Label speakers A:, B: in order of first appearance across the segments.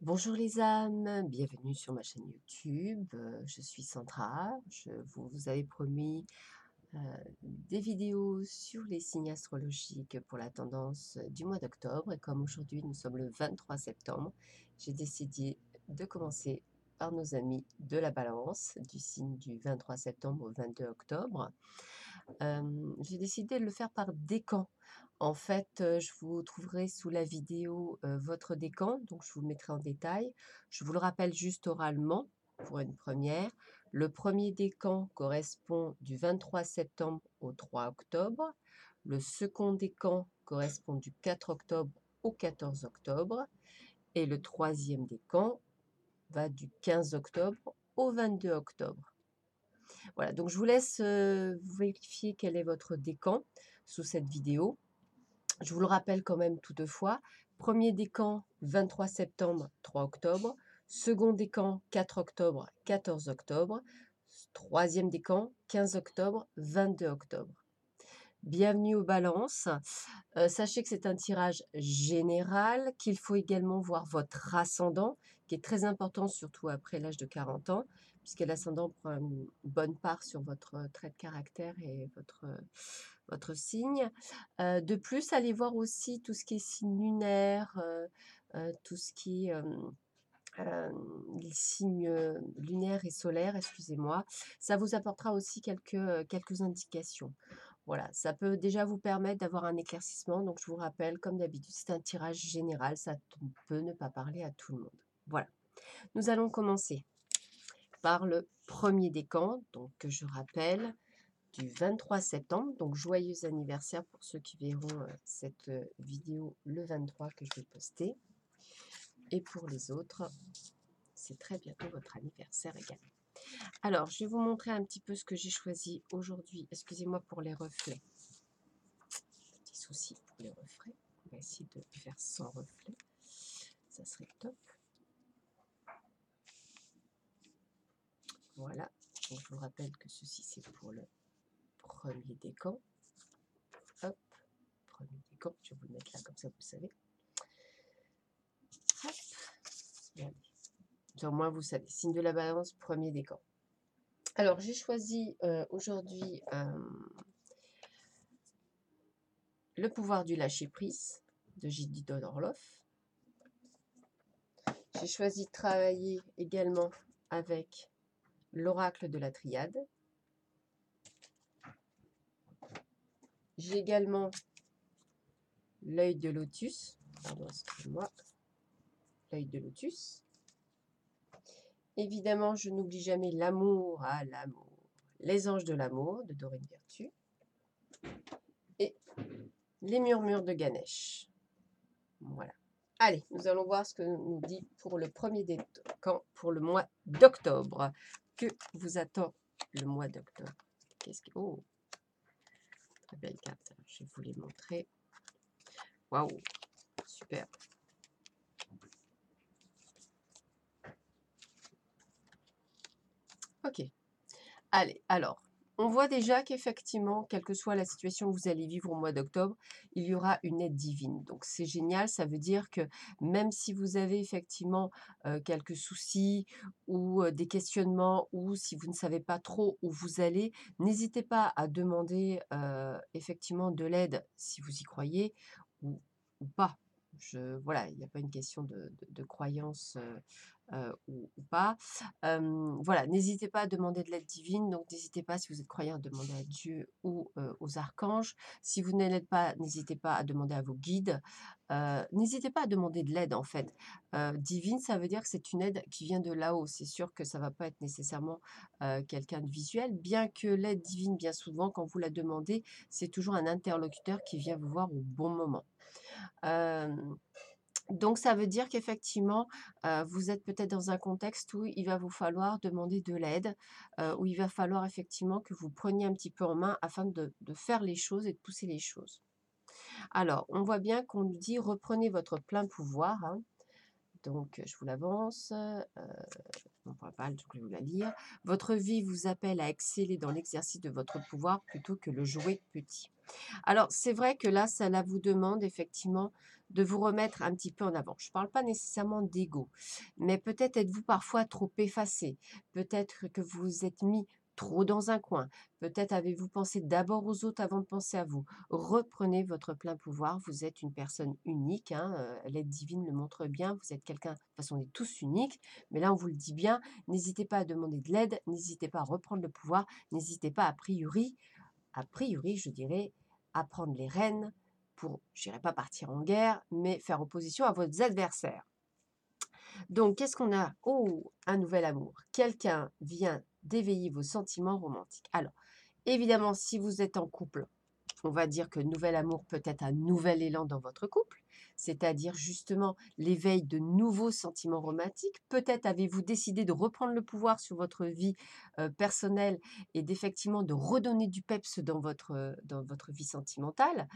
A: Bonjour les âmes, bienvenue sur ma chaîne YouTube. Je suis Sandra. Je vous avais promis des vidéos sur les signes astrologiques pour la tendance du mois d'octobre. Et comme aujourd'hui nous sommes le 23 septembre, j'ai décidé de commencer par nos amis de la Balance, du signe du 23 septembre au 22 octobre. J'ai décidé de le faire par décan. En fait, je vous trouverai sous la vidéo votre décan, donc je vous le mettrai en détail. Je vous le rappelle juste oralement pour une première. Le premier décan correspond du 23 septembre au 3 octobre. Le second décan correspond du 4 octobre au 14 octobre. Et le troisième décan va du 15 octobre au 22 octobre. Voilà, donc je vous laisse vérifier quel est votre décan sous cette vidéo. Je vous le rappelle quand même toutefois. Premier décan 23 septembre, 3 octobre. Second décan 4 octobre, 14 octobre. Troisième décan 15 octobre, 22 octobre. Bienvenue aux balances. Sachez que c'est un tirage général, qu'il faut également voir votre ascendant, qui est très important, surtout après l'âge de 40 ans, puisque l'ascendant prend une bonne part sur votre trait de caractère et votre signe. De plus, allez voir aussi tout ce qui est signe lunaire, tout ce qui est les signes lunaires et solaires, excusez-moi. Ça vous apportera aussi quelques indications. Voilà, ça peut déjà vous permettre d'avoir un éclaircissement. Donc, je vous rappelle, comme d'habitude, c'est un tirage général. Ça peut ne pas parler à tout le monde. Voilà. Nous allons commencer par le premier décan. Donc, que je rappelle, du 23 septembre. Donc, joyeux anniversaire pour ceux qui verront cette vidéo le 23 que je vais poster. Et pour les autres, c'est très bientôt votre anniversaire également. Alors, je vais vous montrer un petit peu ce que j'ai choisi aujourd'hui. Excusez-moi pour les reflets. Petit souci pour les reflets. On va essayer de faire sans reflet. Ça serait top. Voilà. Donc, je vous rappelle que ceci, c'est pour le premier décan. Hop. Premier décan. Je vais vous le mettre là, comme ça, vous savez. Hop. Regardez. Au moins, vous savez. Signe de la balance, premier décan. Alors, j'ai choisi aujourd'hui le pouvoir du lâcher-prise de Judith Orloff. J'ai choisi de travailler également avec l'oracle de la triade. J'ai également l'œil de lotus. Pardon, excusez-moi. L'œil de lotus. Évidemment, je n'oublie jamais l'amour à l'amour. Les anges de l'amour de Dorine Virtue. Et les murmures de Ganesh. Voilà. Allez, nous allons voir ce que nous dit pour le premier décan pour le mois d'octobre. Que vous attend le mois d'octobre? Qu'est-ce que... Oh, très belle carte. Je vais vous les montrer. Waouh, super. Ok. Allez, alors, on voit déjà qu'effectivement, quelle que soit la situation que vous allez vivre au mois d'octobre, il y aura une aide divine. Donc, c'est génial. Ça veut dire que même si vous avez effectivement quelques soucis ou des questionnements ou si vous ne savez pas trop où vous allez, n'hésitez pas à demander effectivement de l'aide si vous y croyez ou pas. Voilà, il n'y a pas une question de croyance ou pas. Voilà, n'hésitez pas à demander de l'aide divine. Donc, n'hésitez pas, si vous êtes croyant, à demander à Dieu ou aux archanges. Si vous ne l'êtes pas, n'hésitez pas à demander à vos guides. N'hésitez pas à demander de l'aide, en fait. Divine, ça veut dire que c'est une aide qui vient de là-haut. C'est sûr que ça ne va pas être nécessairement quelqu'un de visuel, bien que l'aide divine, bien souvent, quand vous la demandez, c'est toujours un interlocuteur qui vient vous voir au bon moment. Donc, ça veut dire qu'effectivement, vous êtes peut-être dans un contexte où il va vous falloir demander de l'aide, où il va falloir effectivement que vous preniez un petit peu en main afin de faire les choses et de pousser les choses. Alors, on voit bien qu'on nous dit reprenez votre plein pouvoir. Hein. Donc, je vous l'avance. On ne pourra pas, donc je vais vous la lire. Votre vie vous appelle à exceller dans l'exercice de votre pouvoir plutôt que le jouer petit. Alors, c'est vrai que là, ça vous demande effectivement de vous remettre un petit peu en avant. Je ne parle pas nécessairement d'ego, mais peut-être êtes-vous parfois trop effacé, peut-être que vous vous êtes mis trop dans un coin, peut-être avez-vous pensé d'abord aux autres avant de penser à vous. Reprenez votre plein pouvoir, vous êtes une personne unique, hein, l'aide divine le montre bien, vous êtes quelqu'un, de toute façon on est tous uniques, mais là on vous le dit bien, n'hésitez pas à demander de l'aide, n'hésitez pas à reprendre le pouvoir, n'hésitez pas a priori, je dirais, à prendre les rênes pour, je dirais pas partir en guerre, mais faire opposition à vos adversaires. Donc, qu'est-ce qu'on a? Oh, un nouvel amour. Quelqu'un vient d'éveiller vos sentiments romantiques. Alors, évidemment, si vous êtes en couple, on va dire que nouvel amour peut être un nouvel élan dans votre couple, c'est-à-dire justement l'éveil de nouveaux sentiments romantiques. Peut-être avez-vous décidé de reprendre le pouvoir sur votre vie personnelle et d'effectivement de redonner du peps dans votre vie sentimentale.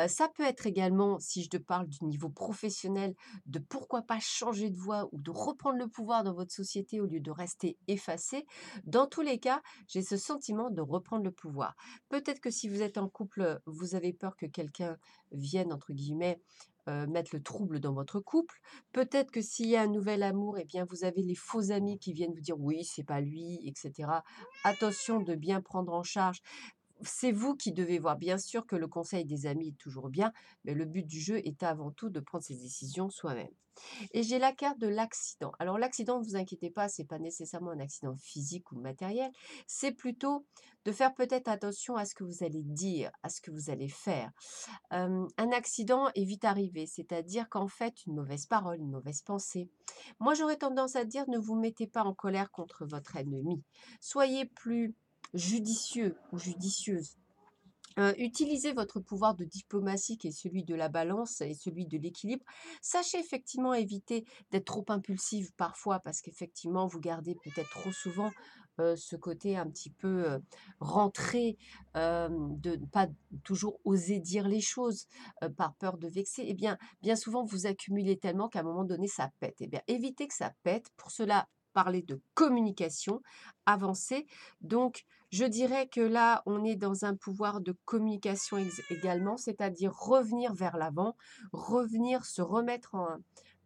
A: Ça peut être également, si je te parle du niveau professionnel, de pourquoi pas changer de voie ou de reprendre le pouvoir dans votre société au lieu de rester effacé. Dans tous les cas, j'ai ce sentiment de reprendre le pouvoir. Peut-être que si vous êtes en couple, vous avez peur que quelqu'un vienne, entre guillemets, mettre le trouble dans votre couple. Peut-être que s'il y a un nouvel amour, eh bien, vous avez les faux amis qui viennent vous dire oui, c'est pas lui, etc. Attention de bien prendre en charge, c'est vous qui devez voir. Bien sûr que le conseil des amis est toujours bien, mais le but du jeu est avant tout de prendre ses décisions soi-même. Et j'ai la carte de l'accident. Alors l'accident, ne vous inquiétez pas, c'est pas nécessairement un accident physique ou matériel, c'est plutôt de faire peut-être attention à ce que vous allez dire, à ce que vous allez faire. Un accident est vite arrivé, c'est-à-dire qu'en fait, une mauvaise parole, une mauvaise pensée. Moi, j'aurais tendance à dire, ne vous mettez pas en colère contre votre ennemi. Soyez plus judicieux ou judicieuse. Utilisez votre pouvoir de diplomatie qui est celui de la balance et celui de l'équilibre. Sachez effectivement éviter d'être trop impulsive parfois parce qu'effectivement vous gardez peut-être trop souvent, ce côté un petit peu, rentré, de ne pas toujours oser dire les choses, par peur de vexer. Eh bien souvent vous accumulez tellement qu'à un moment donné ça pète. Eh bien évitez que ça pète. Pour cela, parlez de communication, avancez. Donc je dirais que là, on est dans un pouvoir de communication également, c'est-à-dire revenir vers l'avant, revenir, se remettre en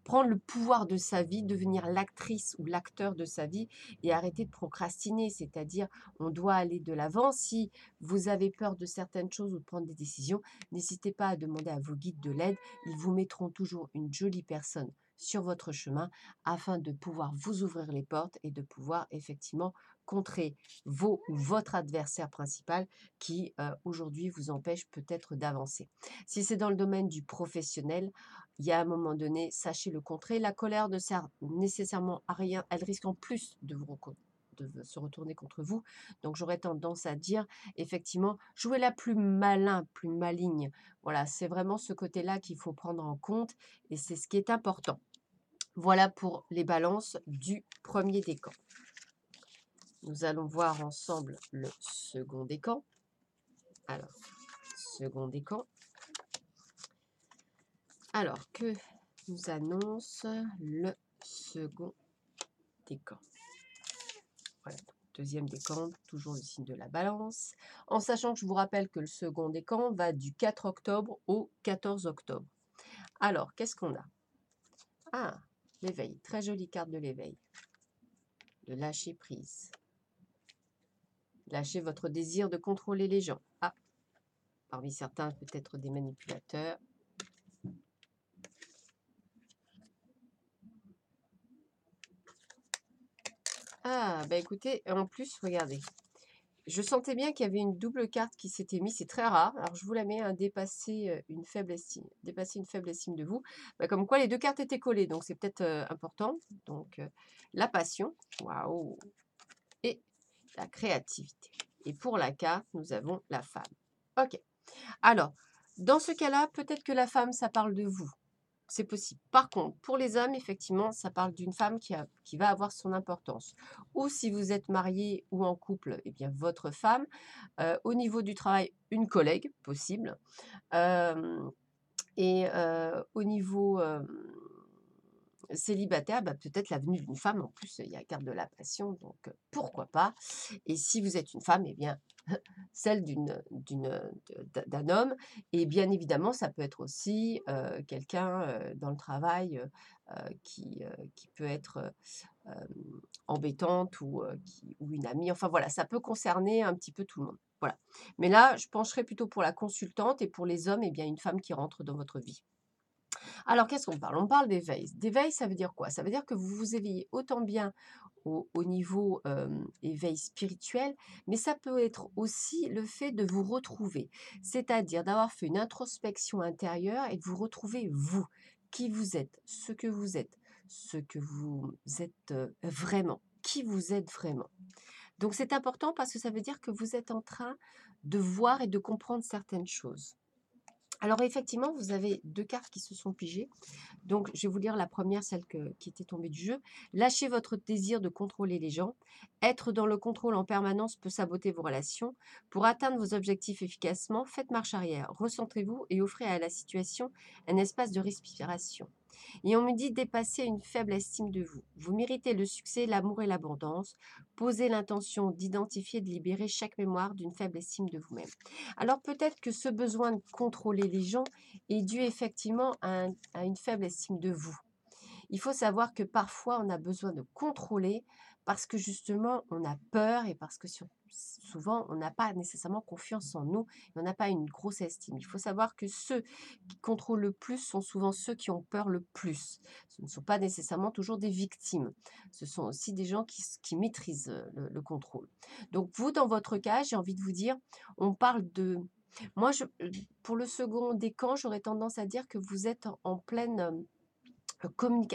A: prendre le pouvoir de sa vie, devenir l'actrice ou l'acteur de sa vie et arrêter de procrastiner, c'est-à-dire on doit aller de l'avant. Si vous avez peur de certaines choses ou de prendre des décisions, n'hésitez pas à demander à vos guides de l'aide. Ils vous mettront toujours une jolie personne sur votre chemin afin de pouvoir vous ouvrir les portes et de pouvoir effectivement contrer vos ou votre adversaire principal qui aujourd'hui vous empêche peut-être d'avancer. Si c'est dans le domaine du professionnel, il y a un moment donné, sachez le contrer. La colère ne sert nécessairement à rien, elle risque en plus de se retourner contre vous. Donc j'aurais tendance à dire, effectivement, jouez la plus malin, plus maligne. Voilà, c'est vraiment ce côté-là qu'il faut prendre en compte et c'est ce qui est important. Voilà pour les balances du premier décan. Nous allons voir ensemble le second décan. Alors, second décan. Alors, que nous annonce le second décan? Voilà, deuxième décan, toujours le signe de la balance. En sachant que je vous rappelle que le second décan va du 4 octobre au 14 octobre. Alors, qu'est-ce qu'on a? Ah, l'éveil. Très jolie carte de l'éveil. De lâcher prise. Lâchez votre désir de contrôler les gens. Ah, parmi certains, peut-être des manipulateurs. Ah, bah écoutez, en plus, regardez. Je sentais bien qu'il y avait une double carte qui s'était mise. C'est très rare. Alors, je vous la mets, hein, dépasser une faible estime. Dépasser une faible estime de vous. Bah, comme quoi, les deux cartes étaient collées. Donc, c'est peut-être important. Donc, la passion. Waouh! Et la créativité. Et pour la carte, nous avons la femme. Ok. Alors, dans ce cas-là, peut-être que la femme, ça parle de vous. C'est possible. Par contre, pour les hommes, effectivement, ça parle d'une femme qui va avoir son importance. Ou si vous êtes marié ou en couple, eh bien, votre femme. Au niveau du travail, une collègue, possible. Et au niveau célibataire, bah, peut-être la venue d'une femme, en plus, il y a carte de la passion, donc pourquoi pas? Et si vous êtes une femme, eh bien, celle d'un homme et bien évidemment, ça peut être aussi, quelqu'un, dans le travail, qui peut être, embêtante ou une amie, enfin voilà, ça peut concerner un petit peu tout le monde. Voilà. Mais là, je pencherais plutôt pour la consultante et pour les hommes, eh bien, une femme qui rentre dans votre vie. Alors, qu'est-ce qu'on parle? On parle d'éveil. D'éveil, ça veut dire quoi? Ça veut dire que vous vous éveillez autant bien au niveau éveil spirituel, mais ça peut être aussi le fait de vous retrouver, c'est-à-dire d'avoir fait une introspection intérieure et de vous retrouver vous, qui vous êtes, ce que vous êtes vraiment, qui vous êtes vraiment. Donc c'est important parce que ça veut dire que vous êtes en train de voir et de comprendre certaines choses. Alors effectivement, vous avez 2 cartes qui se sont pigées. Donc je vais vous lire la première, celle qui était tombée du jeu. Lâchez votre désir de contrôler les gens. Être dans le contrôle en permanence peut saboter vos relations. Pour atteindre vos objectifs efficacement, faites marche arrière. Recentrez-vous et offrez à la situation un espace de respiration. Et on me dit dépasser une faible estime de vous. Vous méritez le succès, l'amour et l'abondance. Posez l'intention d'identifier et de libérer chaque mémoire d'une faible estime de vous-même. Alors peut-être que ce besoin de contrôler les gens est dû effectivement à une faible estime de vous. Il faut savoir que parfois, on a besoin de contrôler parce que justement, on a peur et parce que souvent, on n'a pas nécessairement confiance en nous et on n'a pas une grosse estime. Il faut savoir que ceux qui contrôlent le plus sont souvent ceux qui ont peur le plus. Ce ne sont pas nécessairement toujours des victimes. Ce sont aussi des gens qui maîtrisent le contrôle. Donc, vous, dans votre cas, j'ai envie de vous dire, on parle de... Moi, pour le second décan, j'aurais tendance à dire que vous êtes en pleine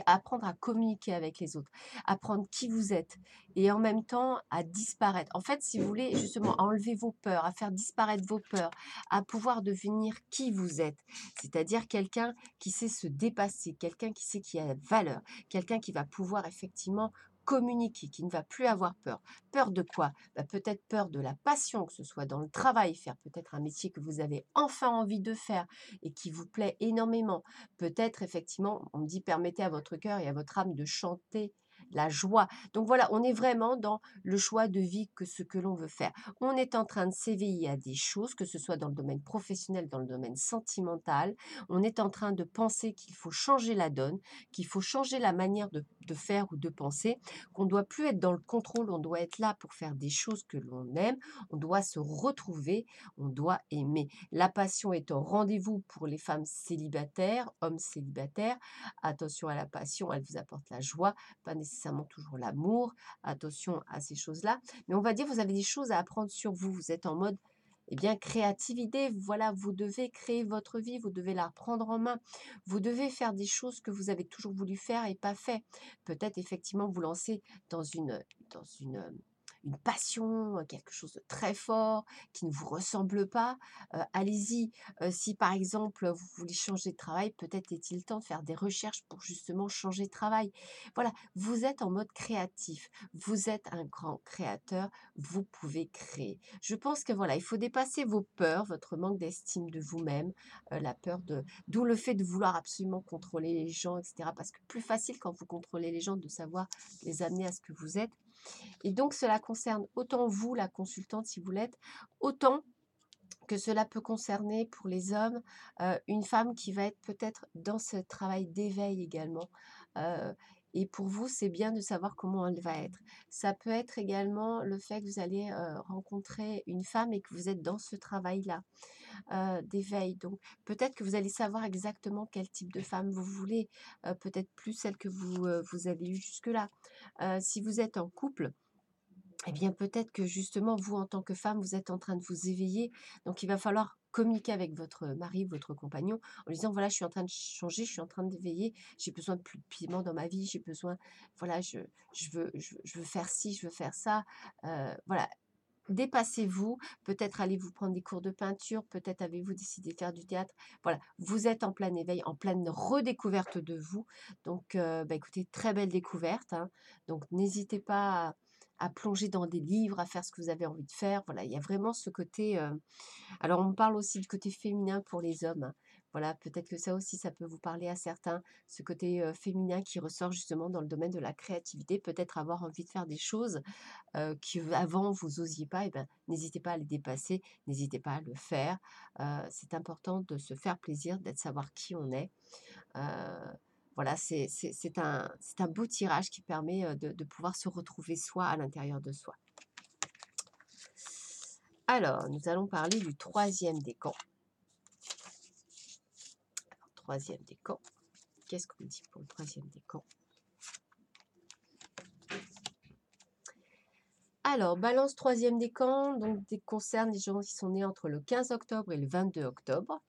A: apprendre à communiquer avec les autres, apprendre qui vous êtes et en même temps à disparaître. En fait, si vous voulez, justement, à enlever vos peurs, à faire disparaître vos peurs, à pouvoir devenir qui vous êtes, c'est-à-dire quelqu'un qui sait se dépasser, quelqu'un qui sait qui a valeur, quelqu'un qui va pouvoir effectivement communiquer, qui ne va plus avoir peur. Peur de quoi? Bah, peut-être peur de la passion, que ce soit dans le travail, faire peut-être un métier que vous avez enfin envie de faire et qui vous plaît énormément. Peut-être effectivement, on me dit: «Permettez à votre cœur et à votre âme de chanter la joie». Donc voilà, on est vraiment dans le choix de vie que ce que l'on veut faire. On est en train de s'éveiller à des choses, que ce soit dans le domaine professionnel, dans le domaine sentimental. On est en train de penser qu'il faut changer la donne, qu'il faut changer la manière de faire ou de penser, qu'on ne doit plus être dans le contrôle, on doit être là pour faire des choses que l'on aime, on doit se retrouver, on doit aimer. La passion est au rendez-vous pour les femmes célibataires, hommes célibataires. Attention à la passion, elle vous apporte la joie, pas nécessairement toujours l'amour. Attention à ces choses-là. Mais on va dire, vous avez des choses à apprendre sur vous. Vous êtes en mode, eh bien, créativité. Voilà, vous devez créer votre vie, vous devez la prendre en main. Vous devez faire des choses que vous avez toujours voulu faire et pas fait. Peut-être effectivement vous lancer dans une passion, quelque chose de très fort, qui ne vous ressemble pas, allez-y. Si par exemple, vous voulez changer de travail, peut-être est-il temps de faire des recherches pour justement changer de travail. Voilà, vous êtes en mode créatif, vous êtes un grand créateur, vous pouvez créer. Je pense que voilà, il faut dépasser vos peurs, votre manque d'estime de vous-même, la peur de d'où le fait de vouloir absolument contrôler les gens et cetera. Parce que plus facile quand vous contrôlez les gens de savoir les amener à ce que vous êtes et donc cela concerne autant vous, la consultante, si vous l'êtes, autant que cela peut concerner pour les hommes, une femme qui va être peut-être dans ce travail d'éveil également, heu et pour vous, c'est bien de savoir comment elle va être. Ça peut être également le fait que vous allez, rencontrer une femme et que vous êtes dans ce travail-là, d'éveil. Donc peut-être que vous allez savoir exactement quel type de femme vous voulez, peut-être plus celle que vous avez eue jusque-là. Si vous êtes en couple, eh bien, peut-être que justement, vous, en tant que femme, vous êtes en train de vous éveiller. Donc, il va falloir communiquer avec votre mari, votre compagnon, en lui disant, voilà, je suis en train de changer, je suis en train d'éveiller, j'ai besoin de plus de piment dans ma vie, j'ai besoin, voilà, je veux faire ci, je veux faire ça. Voilà, dépassez-vous, peut-être allez-vous prendre des cours de peinture, peut-être avez-vous décidé de faire du théâtre. Voilà, vous êtes en plein éveil, en pleine redécouverte de vous. Donc, bah, écoutez, très belle découverte, hein. Donc, n'hésitez pas à plonger dans des livres, à faire ce que vous avez envie de faire. Voilà, il y a vraiment ce côté. Alors, on me parle aussi du côté féminin pour les hommes, hein. Voilà, peut-être que ça aussi, ça peut vous parler à certains, ce côté féminin qui ressort justement dans le domaine de la créativité, peut-être avoir envie de faire des choses qu'avant vous osiez pas, et ben, n'hésitez pas à les dépasser, n'hésitez pas à le faire. C'est important de se faire plaisir, d'être savoir qui on est. Heu, voilà, c'est un beau tirage qui permet, de pouvoir se retrouver soi à l'intérieur de soi. Alors, nous allons parler du troisième décan. Troisième décan, qu'est-ce qu'on dit pour le troisième décan? Alors, balance troisième décan, donc concerne les gens qui sont nés entre le 15 octobre et le 22 octobre.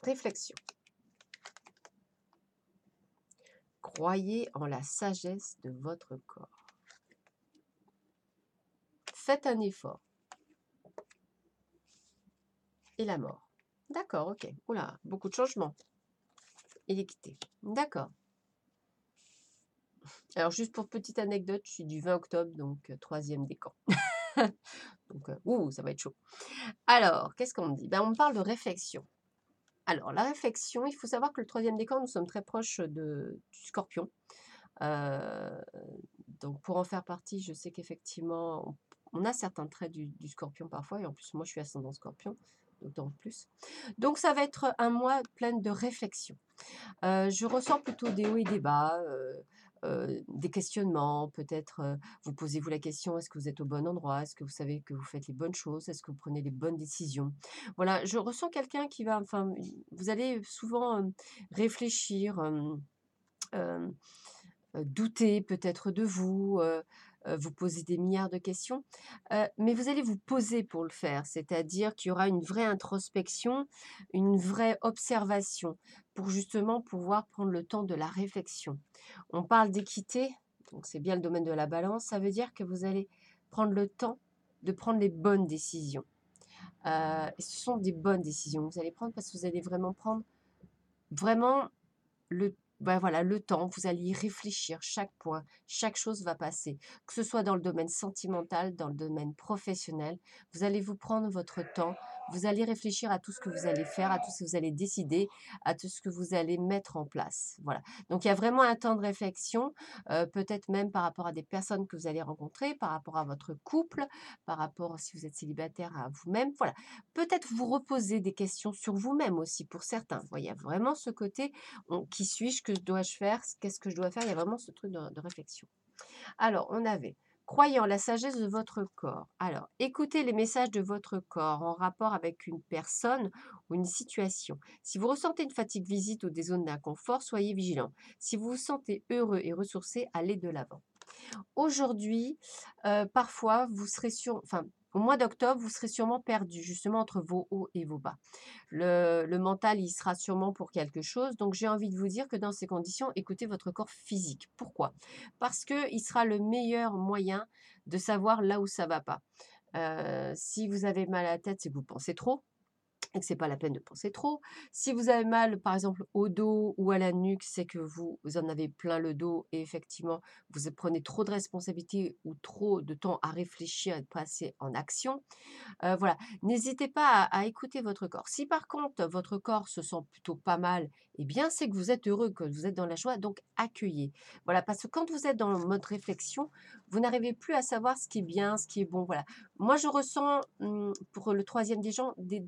A: Réflexion. Croyez en la sagesse de votre corps. Faites un effort. Et la mort. D'accord, ok. Oula, beaucoup de changements. Et l'équité. D'accord. Alors, juste pour petite anecdote, je suis du 20 octobre, donc troisième décan. Donc, ça va être chaud. Alors, qu'est-ce qu'on me dit? Ben, on me parle de réflexion. Alors, la réflexion, il faut savoir que le troisième décan, nous sommes très proches du scorpion. Euh, donc, pour en faire partie, je sais qu'effectivement, on a certains traits du scorpion parfois, et en plus, moi, je suis ascendant scorpion, d'autant plus. Donc, ça va être un mois plein de réflexion. Je ressens plutôt des hauts et des bas, des questionnements, peut-être, vous posez-vous la question: «Est-ce que vous êtes au bon endroit? Est-ce que vous savez que vous faites les bonnes choses? Est-ce que vous prenez les bonnes décisions?» Voilà, je ressens quelqu'un qui va enfin, vous allez souvent, réfléchir, hem douter peut-être de vous, vous poser des milliards de questions, mais vous allez vous poser pour le faire. C'est-à-dire qu'il y aura une vraie introspection, une vraie observation pour justement pouvoir prendre le temps de la réflexion. On parle d'équité, donc c'est bien le domaine de la balance, ça veut dire que vous allez prendre le temps de prendre les bonnes décisions. Et ce sont des bonnes décisions que vous allez prendre parce que vous allez vraiment prendre vraiment le bah, voilà, le temps, vous allez y réfléchir, chaque point, chaque chose va passer. Que ce soit dans le domaine sentimental, dans le domaine professionnel, vous allez vous prendre votre temps, vous allez réfléchir à tout ce que vous allez faire, à tout ce que vous allez décider, à tout ce que vous allez mettre en place. Voilà. Donc il y a vraiment un temps de réflexion, peut-être même par rapport à des personnes que vous allez rencontrer, par rapport à votre couple, par rapport, si vous êtes célibataire, à vous-même. Voilà. Peut-être vous reposer des questions sur vous-même aussi pour certains. Vous voyez, il y a vraiment ce côté qui suis-je, que dois-je faire, qu'est-ce que je dois faire, il y a vraiment ce truc de réflexion. Alors, on avait croyant la sagesse de votre corps. Alors, écoutez les messages de votre corps en rapport avec une personne ou une situation. Si vous ressentez une fatigue visite ou des zones d'inconfort, soyez vigilant. Si vous vous sentez heureux et ressourcé, allez de l'avant. Aujourd'hui, parfois, vous serez enfin, au mois d'octobre, vous serez sûrement perdu, justement, entre vos hauts et vos bas. Le mental, il sera sûrement pour quelque chose. Donc, j'ai envie de vous dire que dans ces conditions, écoutez votre corps physique. Pourquoi? Parce qu'il sera le meilleur moyen de savoir là où ça va pas. Si vous avez mal à la tête, c'est que vous pensez trop et que c'est pas la peine de penser trop. Si vous avez mal, par exemple, au dos ou à la nuque, c'est que vous en avez plein le dos et effectivement, vous prenez trop de responsabilités ou trop de temps à réfléchir et de passer en action. Voilà, n'hésitez pas à écouter votre corps. Si par contre votre corps se sent plutôt pas mal, eh bien c'est que vous êtes heureux, que vous êtes dans la joie, donc accueillez. Voilà, parce que quand vous êtes dans le mode réflexion, vous n'arrivez plus à savoir ce qui est bien, ce qui est bon. Voilà. Moi je ressens pour le troisième des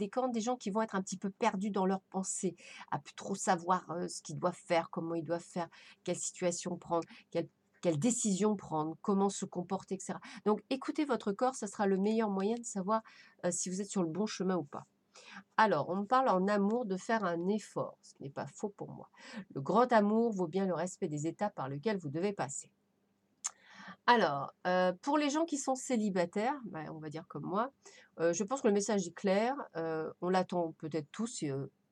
A: camps, des gens qui vont être un petit peu perdus dans leurs pensées, à plus trop savoir ce qu'ils doivent faire, comment ils doivent faire, quelle situation prendre, quelle décision prendre, comment se comporter, etc. Donc écoutez votre corps, ça sera le meilleur moyen de savoir si vous êtes sur le bon chemin ou pas. Alors, on me parle en amour de faire un effort, ce qui n'est pas faux pour moi. Le grand amour vaut bien le respect des étapes par lesquelles vous devez passer. Alors, pour les gens qui sont célibataires, bah, on va dire comme moi, je pense que le message est clair. On l'attend peut-être tous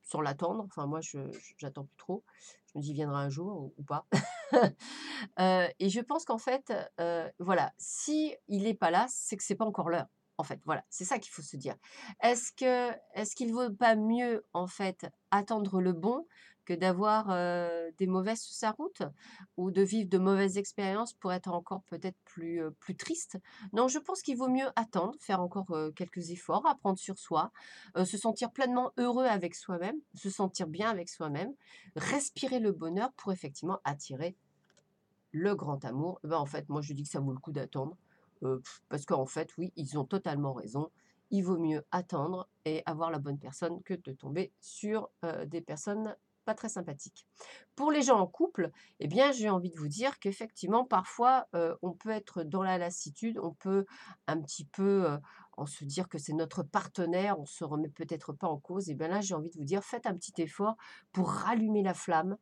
A: sans l'attendre. Enfin, moi, j'attends plus trop. Je me dis, il viendra un jour ou pas. Et je pense qu'en fait, voilà, si il n'est pas là, c'est que c'est pas encore l'heure. En fait, voilà, c'est ça qu'il faut se dire. Est-ce qu'il vaut pas mieux, en fait, attendre le bon que d'avoir, des mauvaises sur sa route ou de vivre de mauvaises expériences pour être encore peut-être plus triste. Non, je pense qu'il vaut mieux attendre, faire encore, quelques efforts, apprendre sur soi, se sentir pleinement heureux avec soi-même, se sentir bien avec soi-même, respirer le bonheur pour effectivement attirer le grand amour. Ben, en fait, moi je dis que ça vaut le coup d'attendre, parce qu'en fait, oui, ils ont totalement raison. Il vaut mieux attendre et avoir la bonne personne que de tomber sur, des personnes pas très sympathiques. Pour les gens en couple, eh bien, j'ai envie de vous dire qu'effectivement, parfois, on peut être dans la lassitude, on peut un petit peu, en se dire que c'est notre partenaire, on se remet peut-être pas en cause. Et bien là, j'ai envie de vous dire, faites un petit effort pour rallumer la flamme.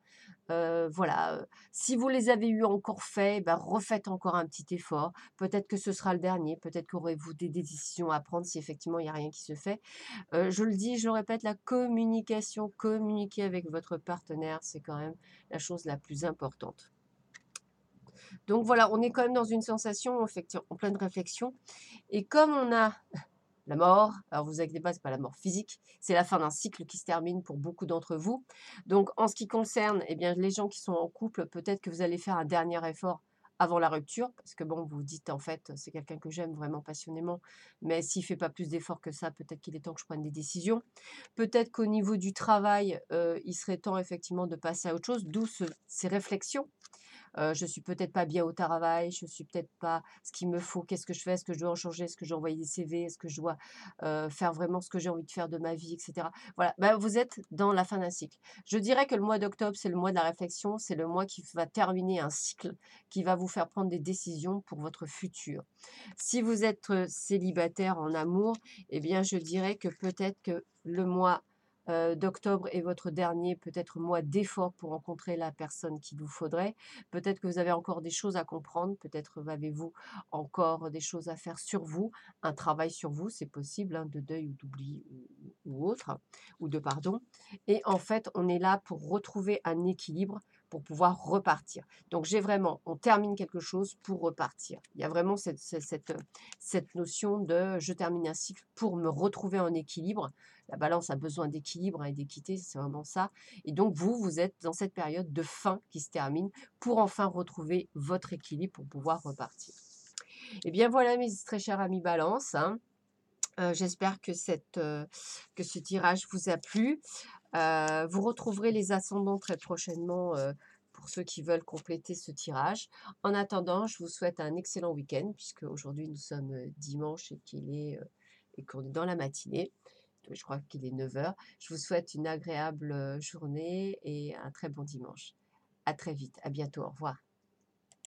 A: Voilà, si vous les avez eus encore faits, bah, refaites encore un petit effort. Peut-être que ce sera le dernier, peut-être qu'aurez-vous des décisions à prendre si effectivement il y a rien qui se fait. Je le dis, je le répète, la communication, communiquer avec votre partenaire, c'est quand même la chose la plus importante. Donc voilà, on est quand même dans une sensation effectivement en pleine réflexion et comme on a la mort, alors vous inquiétez pas, c'est pas la mort physique, c'est la fin d'un cycle qui se termine pour beaucoup d'entre vous. Donc en ce qui concerne, eh bien, les gens qui sont en couple, peut-être que vous allez faire un dernier effort avant la rupture, parce que bon, vous vous dites en fait, c'est quelqu'un que j'aime vraiment passionnément, mais s'il fait pas plus d'efforts que ça, peut-être qu'il est temps que je prenne des décisions. Peut-être qu'au niveau du travail, il serait temps effectivement de passer à autre chose, d'où ces réflexions. Je suis peut-être pas bien au travail, je suis peut-être pas ce qu'il me faut, qu'est-ce que je fais? Est-ce que je dois en changer? Est-ce que je dois envoyer des CV? Est-ce que je dois, faire vraiment ce que j'ai envie de faire de ma vie et cetera? Voilà, bah, vous êtes dans la fin d'un cycle. Je dirais que le mois d'octobre, c'est le mois de la réflexion, c'est le mois qui va terminer un cycle, qui va vous faire prendre des décisions pour votre futur. Si vous êtes, célibataire en amour, eh bien, je dirais que peut-être que le mois, d'octobre est votre dernier peut-être mois d'effort pour rencontrer la personne qu'il vous faudrait. Peut-être que vous avez encore des choses à comprendre, peut-être avez-vous encore des choses à faire sur vous, un travail sur vous, c'est possible, hein, de deuil ou d'oubli ou autre, ou de pardon. Et en fait, on est là pour retrouver un équilibre pour pouvoir repartir. Donc j'ai vraiment, on termine quelque chose pour repartir. Il y a vraiment cette notion de je termine un cycle pour me retrouver en équilibre. La balance a besoin d'équilibre et d'équité, c'est vraiment ça. Et donc vous, vous êtes dans cette période de fin qui se termine pour enfin retrouver votre équilibre pour pouvoir repartir. Et bien voilà mes très chers amis Balance, hein. J'espère que ce tirage vous a plu. Vous retrouverez les ascendants très prochainement, pour ceux qui veulent compléter ce tirage. En attendant, je vous souhaite un excellent week-end puisque aujourd'hui nous sommes, dimanche et qu'on est dans la matinée. Je crois qu'il est 9 heures. Je vous souhaite une agréable, journée et un très bon dimanche. À très vite, à bientôt, au revoir.